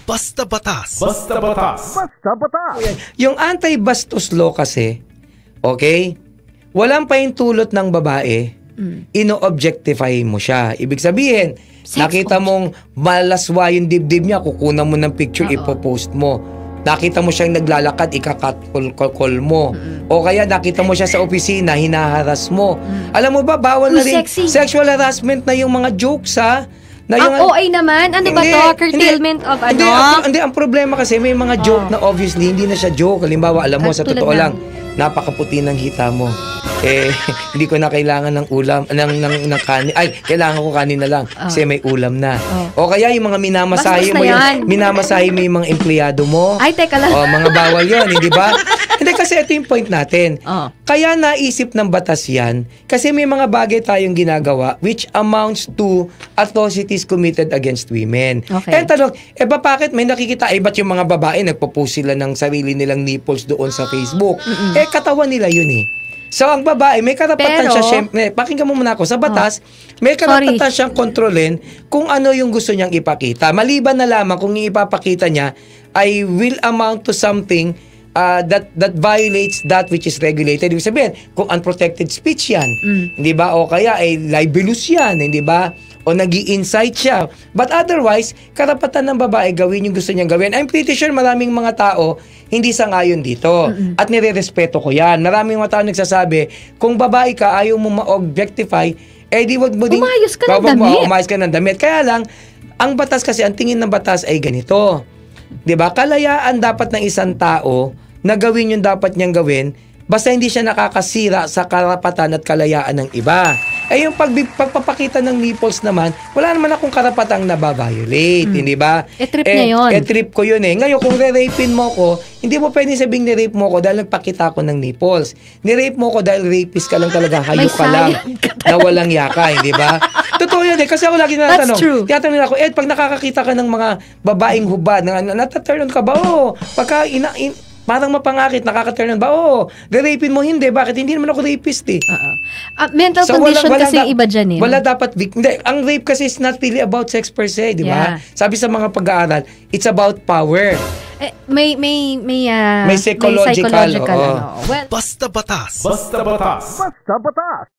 Basta Batas. Basta Batas. Basta Batas. Yung anti-bastos law kasi, okay, walang pahintulot ng babae, ino-objectify mo siya. Ibig sabihin, nakita mong malaswa yung dibdib niya, kukunan mo ng picture, ipopost mo. Nakita mo siyang naglalakad, ika-call mo. O kaya nakita mo siya sa opisina, hinaharas mo. Alam mo ba, bawal na rin sexual harassment na yung mga jokes, ha? Na ang OA naman? Ano ba to? Curtailment of ano? Hindi, ang problema kasi may mga joke na obviously hindi na siya joke. Halimbawa, alam mo, sa totoo lang, napakaputi ng hita mo. Hindi ko na kailangan ng ulam, ng kanin. Ay, kailangan ko kanin na lang kasi may ulam na. O kaya yung mga minamasahe mo, yung mga empleyado mo. Ay, teka lang. O, mga bawal yun, hindi ba? Hindi, kasi ito yung point natin. Kaya naisip ng batas yan, kasi may mga bagay tayong ginagawa which amounts to atrocities committed against women. Okay. Kaya tanong, bakit may nakikita, ba't yung mga babae nagpo-post sila ng sarili nilang nipples doon sa Facebook? Katawan nila yun eh. So, ang babae, may karapatan siya, syempre, pakinggan mo muna ako, sa batas, may karapatan siyang kontrolin kung ano yung gusto niyang ipakita. Maliban na lamang kung yung ipapakita niya ay will amount to something that violates that which is regulated. Ibig sabihin, kung unprotected speech yan, hindi ba? O kaya ay libelous yan, hindi ba? O nag-i-incite siya. But otherwise, karapatan ng babae gawin yung gusto niyang gawin. I'm pretty sure maraming mga tao hindi sang-ayon dito. At nire-respeto ko yan. Maraming mga tao nagsasabi, kung babae ka, ayaw mo ma-objectify, di wag mo din... Umayos ka ng damit. Umayos ka ng damit. Kaya lang, ang batas kasi, ang tingin ng batas ay ganito. Diba? Kalayaan dapat ng isang tao na gawin yung dapat niyang gawin basta hindi siya nakakasira sa karapatan at kalayaan ng iba. Yung pagpapakita ng nipples naman, wala naman akong karapatang nababiolate, hindi ba? Trip niya yun. Trip ko yun eh. Ngayon, kung re-rapein mo ko, hindi mo pwede sabing ni-rape mo ko dahil nagpakita ko ng nipples. Ni-rape mo ko dahil rapist ka lang talaga, hayok ka lang, na walang yaka, hindi ba? Totoo yun eh. Kasi ako lagi natanong. That's true. Tinatanong ako, pag nakakakita ka ng mga babaeng hubad, nataturn on ka ba? Oo. Pagka parang mapangakit, nakaka-turn on ba? Oo. Re-rapin mo, hindi. Bakit? Hindi naman ako rapist eh. Mental condition kasi yung iba dyan eh. Wala dapat, hindi. Ang rape kasi is not really about sex per se, di ba? Sabi sa mga pag-aaral, it's about power. May psychological. Well, Basta Batas. Basta Batas. Basta Batas.